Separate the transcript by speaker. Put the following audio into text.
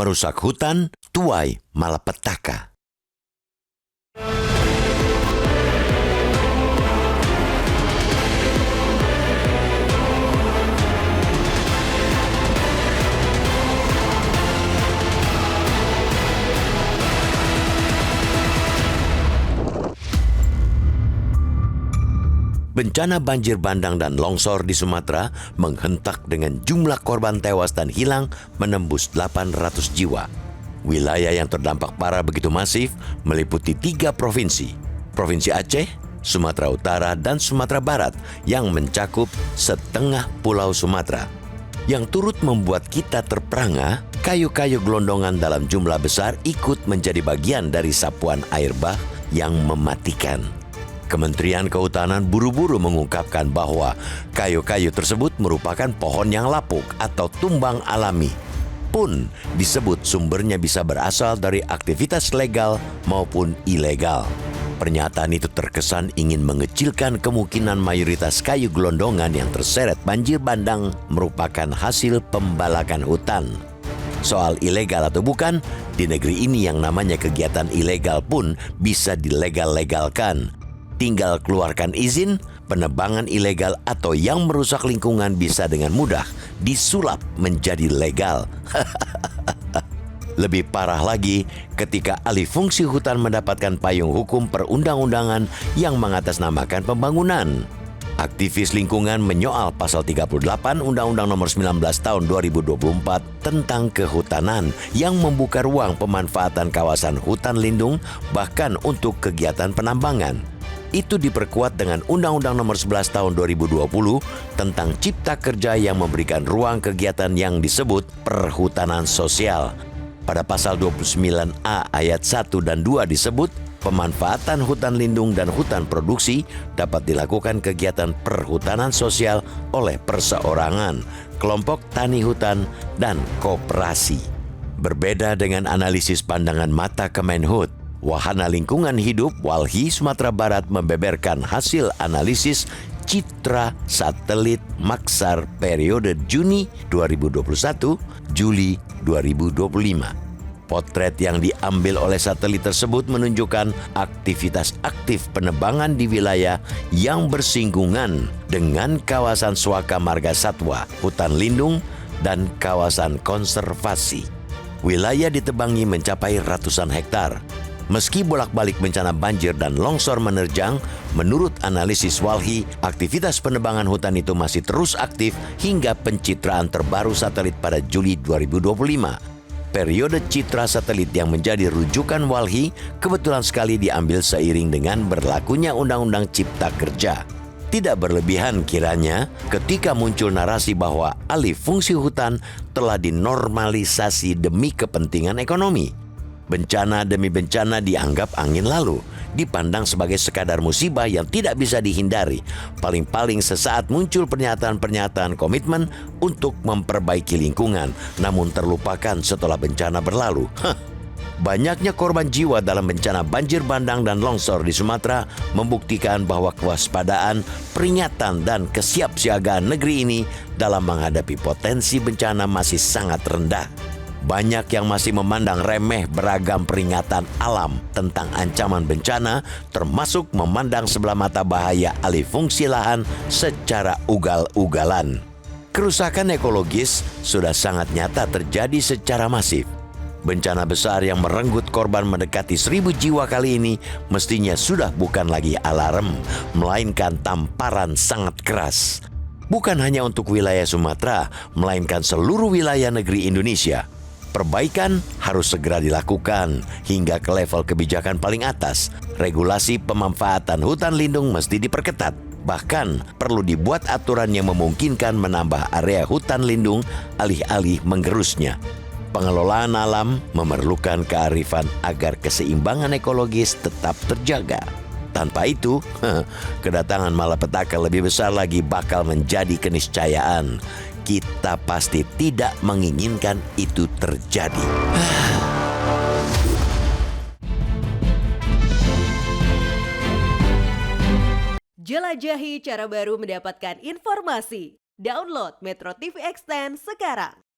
Speaker 1: merusak hutan, tuai malapetaka. Bencana banjir bandang dan longsor di Sumatera menghentak dengan jumlah korban tewas dan hilang menembus 800 jiwa. Wilayah yang terdampak parah begitu masif meliputi 3 provinsi. Provinsi Aceh, Sumatera Utara, dan Sumatera Barat yang mencakup setengah pulau Sumatera. Yang turut membuat kita terperangah, kayu-kayu gelondongan dalam jumlah besar ikut menjadi bagian dari sapuan air bah yang mematikan. Kementerian Kehutanan buru-buru mengungkapkan bahwa kayu-kayu tersebut merupakan pohon yang lapuk atau tumbang alami. Pun disebut sumbernya bisa berasal dari aktivitas legal maupun ilegal. Pernyataan itu terkesan ingin mengecilkan kemungkinan mayoritas kayu gelondongan yang terseret banjir bandang merupakan hasil pembalakan hutan. Soal ilegal atau bukan, di negeri ini yang namanya kegiatan ilegal pun bisa dilegal-legalkan. Tinggal keluarkan izin, penebangan ilegal atau yang merusak lingkungan bisa dengan mudah disulap menjadi legal. Lebih parah lagi ketika alih fungsi hutan mendapatkan payung hukum perundang-undangan yang mengatasnamakan pembangunan. Aktivis lingkungan menyoal pasal 38 Undang-Undang Nomor 19 Tahun 2024 tentang kehutanan yang membuka ruang pemanfaatan kawasan hutan lindung bahkan untuk kegiatan penambangan. Itu diperkuat dengan Undang-Undang Nomor 11 Tahun 2020 tentang Cipta Kerja yang memberikan ruang kegiatan yang disebut perhutanan sosial. Pada pasal 29A ayat 1 dan 2 disebut pemanfaatan hutan lindung dan hutan produksi dapat dilakukan kegiatan perhutanan sosial oleh perseorangan, kelompok tani hutan, dan koperasi. Berbeda dengan analisis pandangan mata Kemenhut, Wahana Lingkungan Hidup Walhi Sumatera Barat membeberkan hasil analisis citra satelit Maksar periode Juni 2021 Juli 2025. Potret yang diambil oleh satelit tersebut menunjukkan aktivitas aktif penebangan di wilayah yang bersinggungan dengan kawasan Swaka Marga Satwa, hutan lindung, dan kawasan konservasi. Wilayah ditebangi mencapai ratusan hektar. Meski bolak-balik bencana banjir dan longsor menerjang, menurut analisis Walhi, aktivitas penebangan hutan itu masih terus aktif hingga pencitraan terbaru satelit pada Juli 2025. Periode citra satelit yang menjadi rujukan Walhi kebetulan sekali diambil seiring dengan berlakunya Undang-Undang Cipta Kerja. Tidak berlebihan kiranya ketika muncul narasi bahwa alih fungsi hutan telah dinormalisasi demi kepentingan ekonomi. Bencana demi bencana dianggap angin lalu, dipandang sebagai sekadar musibah yang tidak bisa dihindari. Paling-paling sesaat muncul pernyataan-pernyataan komitmen untuk memperbaiki lingkungan, namun terlupakan setelah bencana berlalu. Banyaknya korban jiwa dalam bencana banjir bandang dan longsor di Sumatera membuktikan bahwa kewaspadaan, peringatan, dan kesiapsiagaan negeri ini dalam menghadapi potensi bencana masih sangat rendah. Banyak yang masih memandang remeh beragam peringatan alam tentang ancaman bencana, termasuk memandang sebelah mata bahaya alih fungsi lahan secara ugal-ugalan. Kerusakan ekologis sudah sangat nyata terjadi secara masif. Bencana besar yang merenggut korban mendekati 1.000 jiwa kali ini mestinya sudah bukan lagi alarm, melainkan tamparan sangat keras. Bukan hanya untuk wilayah Sumatera, melainkan seluruh wilayah negeri Indonesia. Perbaikan harus segera dilakukan hingga ke level kebijakan paling atas. Regulasi pemanfaatan hutan lindung mesti diperketat. Bahkan perlu dibuat aturan yang memungkinkan menambah area hutan lindung alih-alih menggerusnya. Pengelolaan alam memerlukan kearifan agar keseimbangan ekologis tetap terjaga. Tanpa itu, kedatangan malapetaka lebih besar lagi bakal menjadi keniscayaan. Kita pasti tidak menginginkan itu terjadi.
Speaker 2: Jelajahi cara baru mendapatkan informasi. Download Metro TV Extend sekarang.